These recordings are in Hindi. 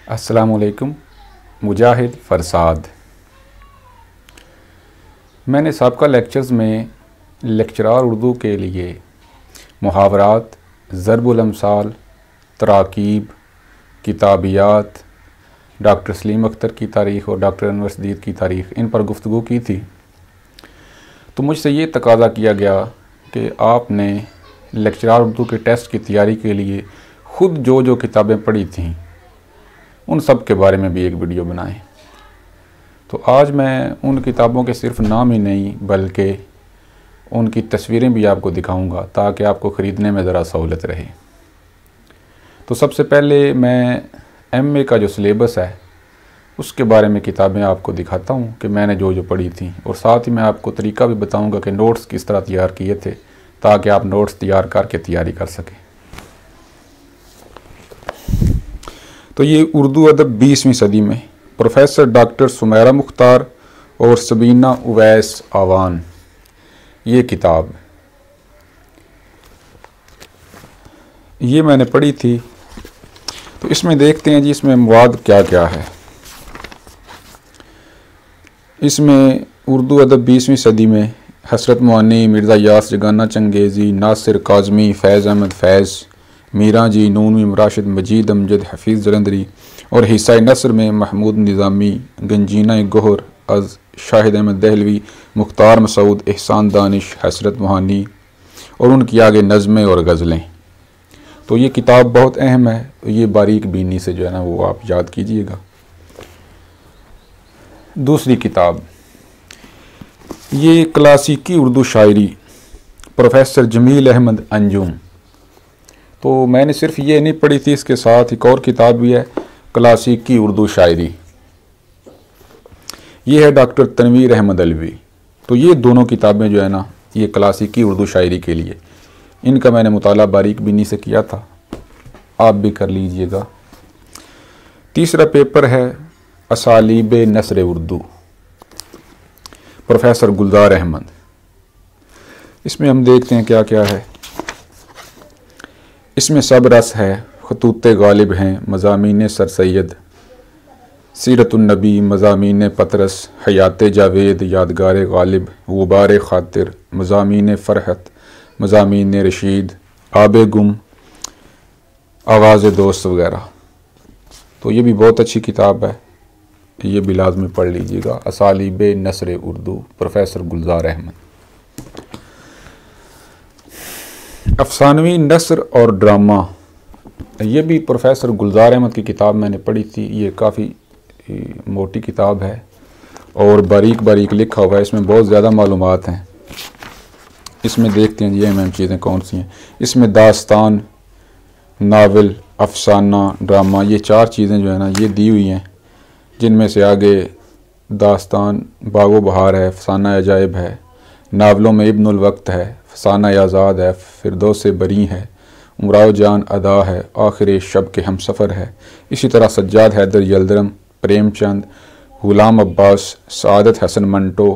अस्सलामुअलैकुम। मुजाहिद फ़रसाद। मैंने साबका लेक्चर्स में लेक्चरार उर्दू के लिए मुहावरात, ज़रबुल अमसाल, तराकीब, किताबियात, डॉक्टर सलीम अख्तर की तारीख़ और डॉक्टर अनवर सदीद की तारीख़, इन पर गुफ्तगू की थी। तो मुझसे ये तकाज़ा किया गया कि आपने लेक्चरार उर्दू के टेस्ट की तैयारी के लिए ख़ुद जो किताबें पढ़ी थीं उन सब के बारे में भी एक वीडियो बनाएं। तो आज मैं उन किताबों के सिर्फ नाम ही नहीं बल्कि उनकी तस्वीरें भी आपको दिखाऊंगा ताकि आपको ख़रीदने में ज़रा सहूलत रहे। तो सबसे पहले मैं एमए का जो सिलेबस है उसके बारे में किताबें आपको दिखाता हूं कि मैंने जो पढ़ी थी, और साथ ही मैं आपको तरीका भी बताऊंगा कि नोट्स किस तरह तैयार किए थे ताकि आप नोट्स तैयार करके तैयारी कर सकें। तो ये उर्दू अदब 20वीं सदी में प्रोफेसर डॉक्टर सुमैरा मुख्तार और सबीना उवैस आवान, ये किताब ये मैंने पढ़ी थी। तो इसमें देखते हैं जी इसमें मवाद क्या क्या है। इसमें उर्दू अदब 20वीं सदी में हसरत मोहनी, मिर्ज़ा यास जगाना चंगेज़ी, नासिर काज़मी, फ़ैज़ अहमद फ़ैज़, मीरा जी, नूनवी, राशिद मजीद अमजद, हफीज़ जलंधरी और हिस्सा नसर में महमूद निज़ामी, गंजीना गोहर, अज़ शाहिद अहमद दहलवी, मुख्तार मसूद, एहसान दानिश, हसरत मोहानी और उनकी आगे नज़में और गज़लें। तो ये किताब बहुत अहम है, ये बारीक बीनी से जो है ना वो आप याद कीजिएगा। दूसरी किताब ये क्लासिकी उर्दू शायरी प्रोफेसर जमील अहमद अंजुम। तो मैंने सिर्फ ये नहीं पढ़ी थी, इसके साथ एक और किताब भी है क्लासिकी उर्दू शायरी, ये है डॉक्टर तनवीर अहमद अलवी। तो ये दोनों किताबें जो है ना ये क्लासिकी उर्दू शायरी के लिए, इनका मैंने मुताला बारीक बीनी से किया था, आप भी कर लीजिएगा। तीसरा पेपर है असालीब नसर उर्दू प्रोफेसर गुलजार अहमद। इसमें हम देखते हैं क्या क्या है। इसमें सब रस है, खतूत गालिब हैं, मज़ामीन सर सैयद, सीरतुन्नबी, मज़ामीन पतरस, हयात जावेद, यादगार गालिब, गुबार ख़ातिर, मज़ामीन फ़रहत, मज़ामीन रशीद, आब गुम, आवाज़ दोस्त वगैरह। तो ये भी बहुत अच्छी किताब है, ये भी लाज़मी पढ़ लीजिएगा। असालीब नसर उर्दू प्रोफेसर गुलजार अहमद। अफसानवी नसर और ड्रामा, ये भी प्रोफेसर गुलजार अहमद की किताब मैंने पढ़ी थी। ये काफ़ी मोटी किताब है और बारीक बारीक लिखा हुआ है, इसमें बहुत ज़्यादा मालूमात हैं। इसमें देखते हैं ये अहम चीज़ें कौन सी हैं। इसमें दास्तान, नावल, अफसाना, ड्रामा, ये चार चीज़ें जो है ना ये दी हुई हैं, जिनमें से आगे दास्तान बागो बहार है, अफसाना अजायब है, नावलों में इब्नुल वक्त है, अफसाना आज़ाद है, फिरदौस बरी है, उमराव जान अदा है, आखिर शब के हम सफ़र है। इसी तरह सज्जाद हैदर यलदरम, प्रेमचंद, गुलाम अब्बास, सआदत हसन मंटो,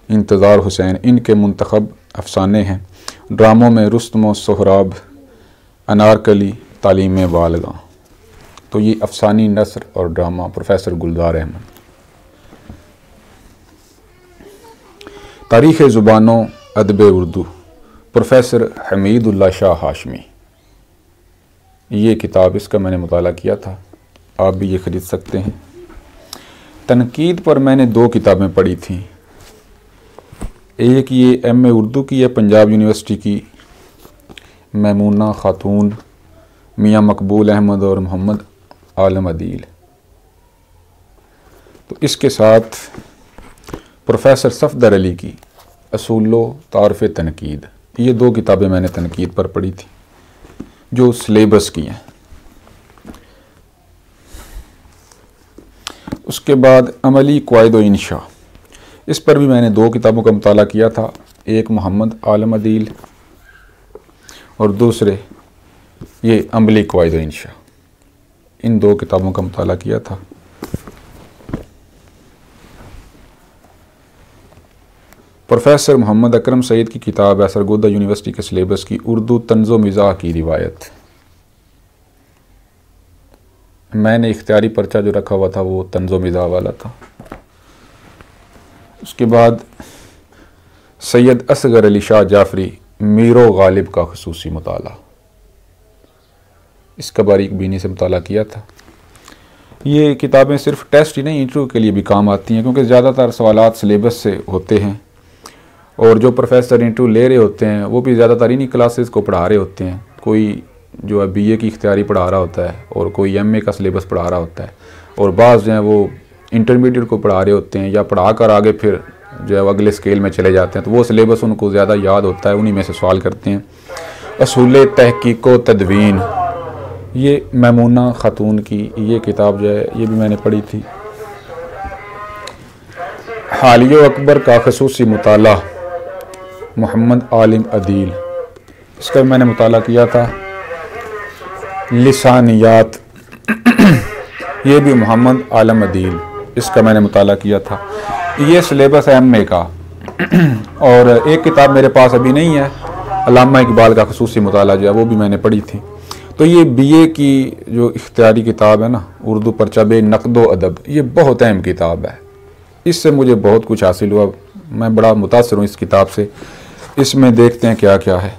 इंतज़ार हुसैन, इनके मुंतखब अफसाने हैं। ड्रामों में रुस्तम सोहराब, अनारकली, तालीम बालगा। तो ये अफसानी नसर और ड्रामा प्रोफेसर गुलजार अहमद। तारीख़ ज़ुबानों अदब उर्दू प्रोफेसर हमीदुल्लाह शाह हाशमी, ये किताब इसका मैंने मुताला किया था, आप भी ये ख़रीद सकते हैं। तनकीद पर मैंने दो किताबें पढ़ी थीं, एक ये एमए उर्दू की है पंजाब यूनिवर्सिटी की मैमूना खातून, मियाँ मकबूल अहमद और मोहम्मद आलम अदील। तो इसके साथ प्रोफेसर सफदर अली की असूलो तारफ़ तनकीद, ये दो किताबें मैंने तनकीद पर पढ़ी थी जो सिलेबस की हैं। उसके बाद अमली क़वाइद व इंशा, इस पर भी मैंने दो किताबों का मुताला किया था, एक मोहम्मद आलम अदील और दूसरे ये अमली क़वाइद व इंशा। इन दो किताबों का मुताला किया था। प्रोफेसर मोहम्मद अकरम सईद की किताब है सरगोदा यूनिवर्सिटी के सिलेबस की उर्दू तंज़ो मिज़ाह की रिवायत, मैंने इख्तियारी पर्चा जो रखा हुआ था वो तंज़ो मिज़ा वाला था। उसके बाद सैयद असगर अली शाह जाफरी मीरो गालिब का खुसूसी मुताला, इसका बारीक बीनी से मुताला किया था। ये किताबें सिर्फ टेस्ट ही नहीं, इंटरव्यू के लिए भी काम आती हैं, क्योंकि ज़्यादातर सवालात सिलेबस से होते हैं और जो प्रोफेसर इंटरव्यू ले रहे होते हैं वो भी ज़्यादातर इन्हीं क्लासेस को पढ़ा रहे होते हैं। कोई जो है बीए की इख्तियारी पढ़ा रहा होता है और कोई एमए का सिलेबस पढ़ा रहा होता है, और बाज़ जो हैं वो इंटरमीडिएट को पढ़ा रहे होते हैं या पढ़ा कर आगे फिर जो है वो अगले स्केल में चले जाते हैं, तो वो सिलेबस उनको ज़्यादा याद होता है, उन्हीं में से सवाल करते हैं। असूल तहकीक व तदवीन, ये मैमूना खातून की ये किताब जो है ये भी मैंने पढ़ी थी। हालियो अकबर का खसूसी मुताला मोहम्मद आलिम अदील, इसका भी मैंने मुताला किया था। लिसानियात, ये भी मोहम्मद आलम अदील, इसका मैंने मुताला किया था। ये सिलेबस है एमए का। और एक किताब मेरे पास अभी नहीं है, अल्लामा इकबाल का खसूसी मुताला जो है वो भी मैंने पढ़ी थी। तो ये बीए की जो इख्तियारी किताब है ना, उर्दू पर्चा बे नक़्दो अदब, ये बहुत अहम किताब है। इससे मुझे बहुत कुछ हासिल हुआ, मैं बड़ा मुतासर हूँ इस किताब से। इसमें देखते हैं क्या क्या है।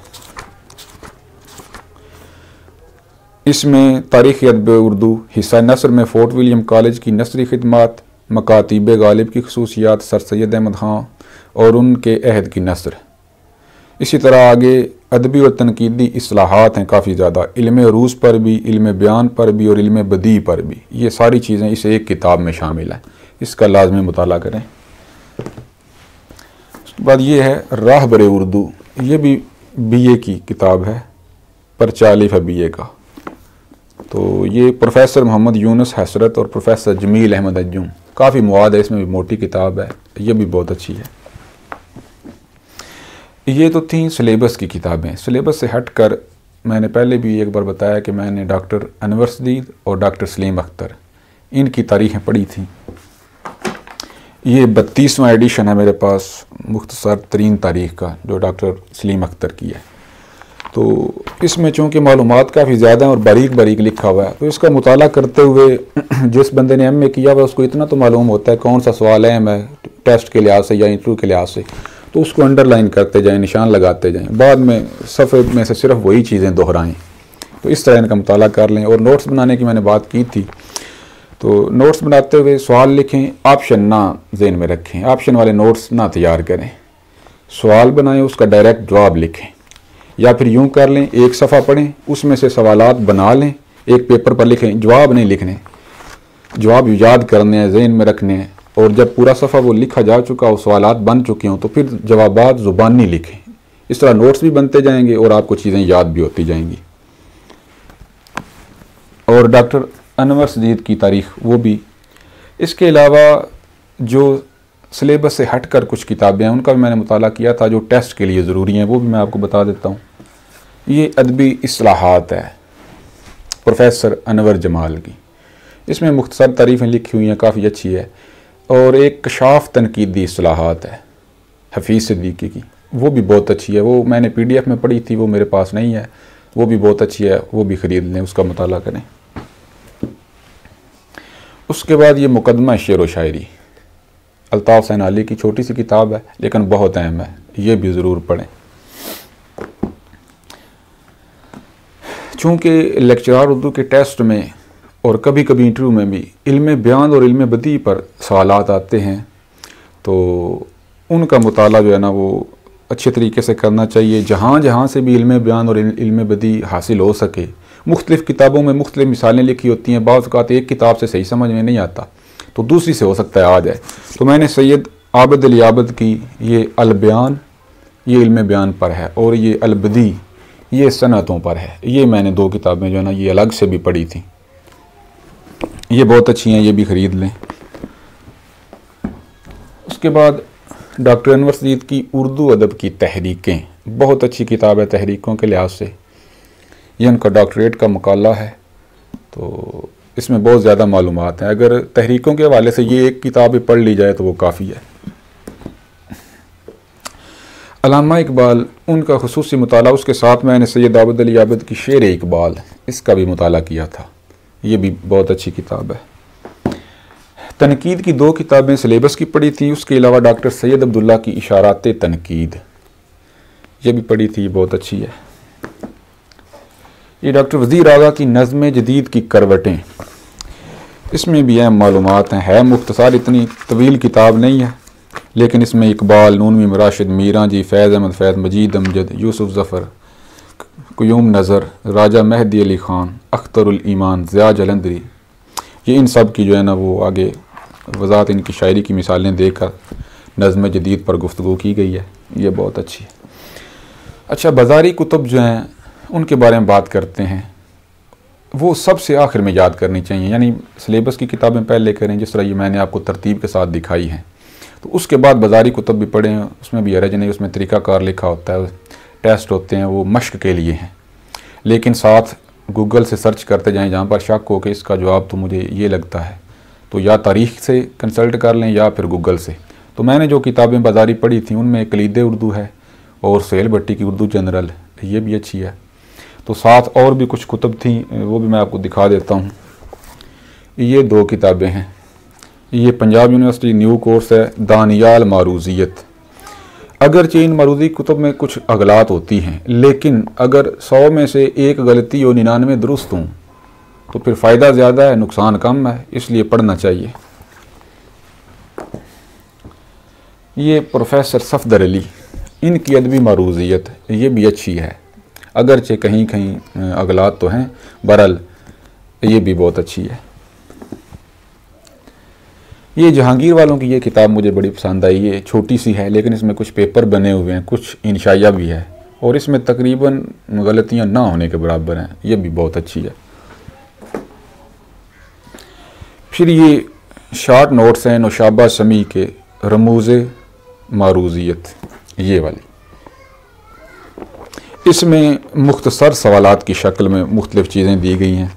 इसमें तारीख़ अदब उर्दू हिस्सा नसर में फ़ोर्ट विलियम कॉलेज की नसरी खिदमात, मकातीब गालिब की खसूसियात, सर सैयद अहमद ख़ान और उनके अहद की नसर। इसी तरह आगे अदबी और तनकीदी इस्लाहात हैं काफ़ी ज़्यादा, इल्म रूज़ पर भी, इल्म बयान पर भी और इल्म बदी पर भी। ये सारी चीज़ें इस एक किताब में शामिल हैं, इसका लाजमी मुताला करें। उसके बाद ये है राहबर उर्दू, ये भी बीए की किताब है, पर्चा अलिफ है बीए का। तो ये प्रोफेसर मोहम्मद यूनुस हसरत और प्रोफेसर जमील अहमद अंजुम, काफ़ी मवाद है, इसमें भी मोटी किताब है, ये भी बहुत अच्छी है। ये तो थी सिलेबस की किताबें। सिलेबस से हट कर मैंने पहले भी एक बार बताया कि मैंने डॉक्टर अनवर सदीद और डॉक्टर सलीम अख्तर इनकी तारीखें पढ़ी थी। ये 32वां एडिशन है मेरे पास मुख्तसर तरीन तारीख़ का, जो डॉक्टर सलीम अख्तर की है। तो इसमें चूँकि मालूमात काफ़ी ज़्यादा हैं और बारीक बारीक लिखा हुआ है, तो इसका मुताला करते हुए जिस बंदे ने एमए किया हुआ उसको इतना तो मालूम होता है कौन सा सवाल अहम है टेस्ट के लिहाज से या इंटरव्यू के लिहाज से, तो उसको अंडरलाइन करते जाएं, निशान लगाते जाएं, बाद में सफ़े में से सिर्फ वही चीज़ें दोहराएं। तो इस तरह इनका मुताला कर लें। और नोट्स बनाने की मैंने बात की थी, तो नोट्स बनाते हुए सवाल लिखें, ऑप्शन ना ज़हन में रखें, ऑप्शन वाले नोट्स ना तैयार करें। सवाल बनाएं, उसका डायरेक्ट जवाब लिखें, या फिर यूँ कर लें एक सफ़ा पढ़ें, उसमें से सवालात बना लें, एक पेपर पर लिखें, जवाब नहीं लिखने, जवाब याद करने हैं, ज़हन में रखने हैं, और जब पूरा सफ़ा वो लिखा जा चुका हो, सवालात बन चुके हों, तो फिर जवाबात ज़ुबानी लिखें। इस तरह नोट्स भी बनते जाएंगे और आपको चीज़ें याद भी होती जाएंगी। और डॉक्टर अनवर सदीद की तारीख़ वो भी। इसके अलावा जो सिलेबस से हट कर कुछ किताबें हैं उनका भी मैंने मुताला किया था, जो टेस्ट के लिए ज़रूरी हैं, वो भी मैं आपको बता देता हूँ। ये अदबी इस्लाहात है प्रोफेसर अनवर जमाल की, इसमें मुख्तसर तारीफ़ें लिखी हुई हैं, काफ़ी अच्छी है। और एक कशाफ तनकीदी इस्लाहात है हफीज़ सिद्दीकी की, वो भी बहुत अच्छी है, वो मैंने PDF में पढ़ी थी, वो मेरे पास नहीं है, वो भी बहुत अच्छी है, वो भी ख़रीद लें, उसका मुताला करें। उसके बाद ये मुकदमा शेर व शायरी, अल्ताफ़ सैनाली की छोटी सी किताब है लेकिन बहुत अहम है, ये भी ज़रूर पढ़ें। चूँकि लेक्चरार उर्दू के टेस्ट में और कभी कभी इंटरव्यू में भी इल्म बयान और इल्म बदी पर सवालात आते हैं, तो उनका मुताला जो है ना वो अच्छे तरीके से करना चाहिए। जहाँ जहाँ से भी इल्म बयान और इल्म बदी हासिल हो सके, मुख्तलिफ़ किताबों में मुख्तलिफ़ मिसालें लिखी होती हैं, बाज़ औक़ात एक किताब से सही समझ में नहीं आता तो दूसरी से हो सकता है आ जाए। तो मैंने सैयद आबिद अली आबिद की ये अल बयान, ये इल्म बयान पर है, और ये अल बदी ये सनअतों पर है। ये मैंने 2 किताबें जो है ना ये अलग से भी पढ़ी थी, ये बहुत अच्छी हैं, ये भी ख़रीद लें। उसके बाद डॉक्टर अनवर सदीद की उर्दू अदब की तहरीकें, बहुत अच्छी किताब है तहरीकों के लिहाज से। ये उनका डॉक्टरेट का मकाला है, तो इसमें बहुत ज़्यादा मालूमात हैं। अगर तहरीकों के हवाले से ये एक किताब पढ़ ली जाए तो वो काफ़ी है। अल्लामा इकबाल, उनका खुसूसी मुताला, उसके साथ मैंने सैयद आबिद अली आबिद की शेर इकबाल, इसका भी मुताला किया था। ये भी बहुत अच्छी किताब है। तनकीद की 2 किताबें सिलेबस की पढ़ी थी, उसके अलावा डॉक्टर सैयद अब्दुल्ला की इशारात तनकीद ये भी पढ़ी थी, बहुत अच्छी है। ये डॉक्टर वज़ीर आगा की नज़्म जदीद की करवटें, इसमें भी अहम मालूमात हैं, है मुख्तसर, इतनी तवील किताब नहीं है, लेकिन इसमें इकबाल, नूनवी राशिद, मीरा जी, फैज़ अहमद, फैज़ मजीद अमजद, यूसुफ ज़फ़र, क़ुयूम नज़र, राजा मेहदी अली ख़ान, अख्तरुल ईमान, ज़िया जलंधरी, ये इन सब की जो है ना वो आगे वज़ाहत इनकी शायरी की मिसालें देकर नज़्म जदीद पर गुफ्तगू की गई है, ये बहुत अच्छी है। अच्छा, बाज़ारी कुतुब जो हैं उनके बारे में बात करते हैं, वो सबसे आखिर में याद करनी चाहिए, यानी सिलेबस की किताबें पहले करें जिस तरह ये मैंने आपको तरतीब के साथ दिखाई हैं, तो उसके बाद बाज़ारी कुतुब भी पढ़ें, उसमें भी हरज नहीं, उसमें तरीक़ाकार लिखा होता है, टेस्ट होते हैं, वो मश्क के लिए हैं, लेकिन साथ गूगल से सर्च करते जाएं, जहाँ पर शक हो कि इसका जवाब तो मुझे ये लगता है, तो या तारीख़ से कंसल्ट कर लें या फिर गूगल से। तो मैंने जो किताबें बाज़ारी पढ़ी थी उनमें कलीद उर्दू है और सुहेल भट्टी की उर्दू जनरल, ये भी अच्छी है। तो साथ और भी कुछ कुतुब थी, वो भी मैं आपको दिखा देता हूँ। ये 2 किताबें हैं, ये पंजाब यूनिवर्सिटी न्यू कोर्स है, दानियाल मारूज़ियत। अगरचे इन मरूज़ी कुतुब में कुछ अगलात होती हैं, लेकिन अगर 100 में से 1 गलती और 99 दुरुस्त हों तो फिर फ़ायदा ज़्यादा है, नुकसान कम है, इसलिए पढ़ना चाहिए। ये प्रोफेसर सफदर अली, इनकी अदबी मारूज़ियत, ये भी अच्छी है, अगरचे कहीं कहीं अगलात तो हैं, बहरहाल ये भी बहुत अच्छी है। ये जहांगीर वालों की ये किताब मुझे बड़ी पसंद आई, ये छोटी सी है लेकिन इसमें कुछ पेपर बने हुए हैं, कुछ इंशाया भी है और इसमें तकरीबन गलतियां ना होने के बराबर हैं, ये भी बहुत अच्छी है। फिर ये शार्ट नोट्स हैं नौशाबा शमी के, रमूज़े मारूज़ियत, ये वाली, इसमें मुख्तसर सवालात की शक्ल में मुख्तलिफ़ चीज़ें दी गई हैं,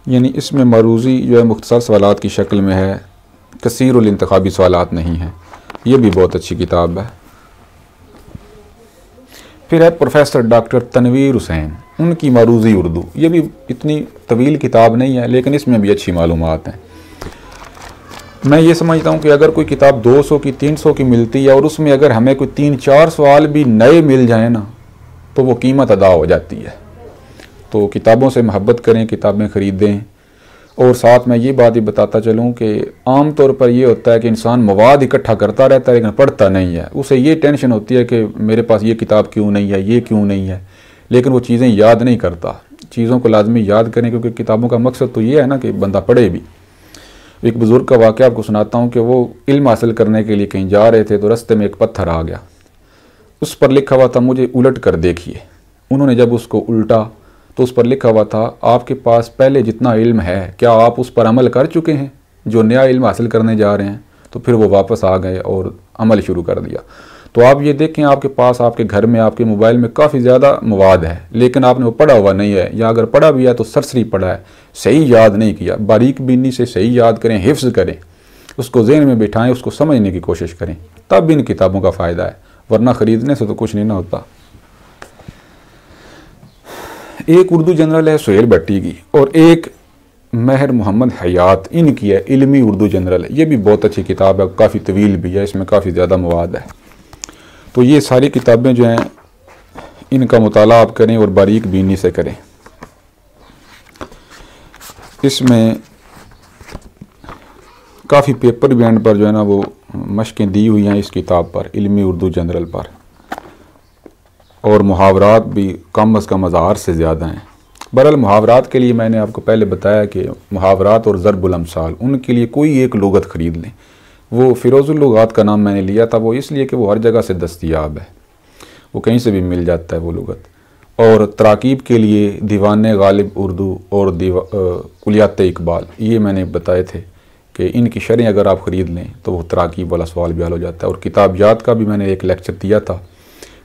यानी इसमें मरूज़ी जो है मुख्तसर सवालात की शक्ल में है, कसीरुल इंतखाबी सवालात नहीं है, ये भी बहुत अच्छी किताब है। फिर है प्रोफेसर डॉक्टर तनवीर हुसैन, उनकी मरूज़ी उर्दू, ये भी इतनी तवील किताब नहीं है लेकिन इसमें भी अच्छी मालूमात हैं। मैं ये समझता हूँ कि अगर कोई किताब 200 की 300 की मिलती है और उसमें अगर हमें कोई 3-4 सवाल भी नए मिल जाए ना तो वो कीमत अदा हो जाती है। तो किताबों से मोहब्बत करें, किताबें ख़रीदें। और साथ मैं ये बात ही बताता चलूँ कि आम तौर पर ये होता है कि इंसान मवाद इकट्ठा करता रहता है लेकिन पढ़ता नहीं है, उसे ये टेंशन होती है कि मेरे पास ये किताब क्यों नहीं है, ये क्यों नहीं है, लेकिन वो चीज़ें याद नहीं करता। चीज़ों को लाजमी याद करें क्योंकि किताबों का मकसद तो ये है ना कि बंदा पढ़े भी। एक बुज़ुर्ग का वाक़या आपको सुनाता हूँ कि वो इल्म हासिल करने के लिए कहीं जा रहे थे तो रास्ते में एक पत्थर आ गया, उस पर लिखा हुआ था मुझे उलट कर देखिए। उन्होंने जब उसको उल्टा तो उस पर लिखा हुआ था आपके पास पहले जितना इल्म है क्या आप उस पर अमल कर चुके हैं जो नया इल्म हासिल करने जा रहे हैं। तो फिर वो वापस आ गए और अमल शुरू कर दिया। तो आप ये देखें आपके पास, आपके घर में, आपके मोबाइल में काफ़ी ज़्यादा मवाद है लेकिन आपने वो पढ़ा हुआ नहीं है, या अगर पढ़ा भी है तो सरसरी पढ़ा है, सही याद नहीं किया। बारीक बीनी से सही याद करें, हिफ्ज़ करें, उसको ज़हन में बिठाएं, उसको समझने की कोशिश करें, तब इन किताबों का फ़ायदा है, वरना ख़रीदने से तो कुछ नहीं ना होता। एक उर्दू जनरल है सुहेल भट्टी की और एक महर मोहम्मद हयात इनकी है इल्मी उर्दू जनरल। ये भी बहुत अच्छी किताब है, काफ़ी तवील भी है, इसमें काफ़ी ज़्यादा मवाद है। तो ये सारी किताबें जो हैं इनका मुताला आप करें और बारीक बीनी से करें। इसमें काफ़ी पेपर भी एंड पर जो है ना वो मशकें दी हुई हैं इस किताब पर, इल्मी उर्दू जनरल पर, और मुहावरात भी कम अज़ कम 1000 से ज़्यादा हैं। बहरहाल मुहावरात के लिए मैंने आपको पहले बताया कि मुहावरात और ज़रबुल अमसाल, उनके लिए कोई एक लुगत ख़रीद लें। वो फ़िरोज़ुल लुगात का नाम मैंने लिया था, वो इसलिए कि वो हर जगह से दस्तयाब है, वो कहीं से भी मिल जाता है वो लुगत। और तराकीब के लिए दीवान गालिब उर्दू और कुलियात इकबाल, ये मैंने बताए थे कि इनकी शरह अगर आप ख़रीद लें तो वो तराकीब वाला सवाल भी हल हो जाता है। और किताबियात का भी मैंने एक लेक्चर दिया था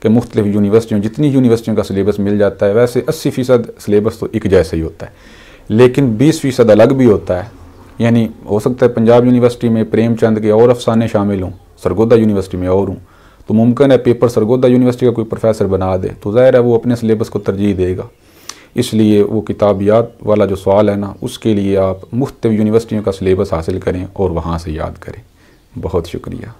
कि मुख्तलिफ़ यूनिवर्सिटियों, जितनी यूनिवर्सिटियों का सिलेबस मिल जाता है, वैसे 80% सिलेबस तो एक जैसा ही होता है, लेकिन 20% अलग भी होता है। यानी हो सकता है पंजाब यूनिवर्सिटी में प्रेमचंद के और अफसाने शामिल हों, सरगोदा यूनिवर्सिटी में और हों, तो मुमकिन है पेपर सरगोदा यूनिवर्सिटी का कोई प्रोफेसर बना दे, तो ज़ाहिर है वो अपने सिलेबस को तरजीह देगा। इसलिए वो किताबियात वाला जो सवाल है ना, उसके लिए आप मुख्तलिफ यूनिवर्सिटियों का सिलेबस हासिल करें और वहाँ से याद करें। बहुत शुक्रिया।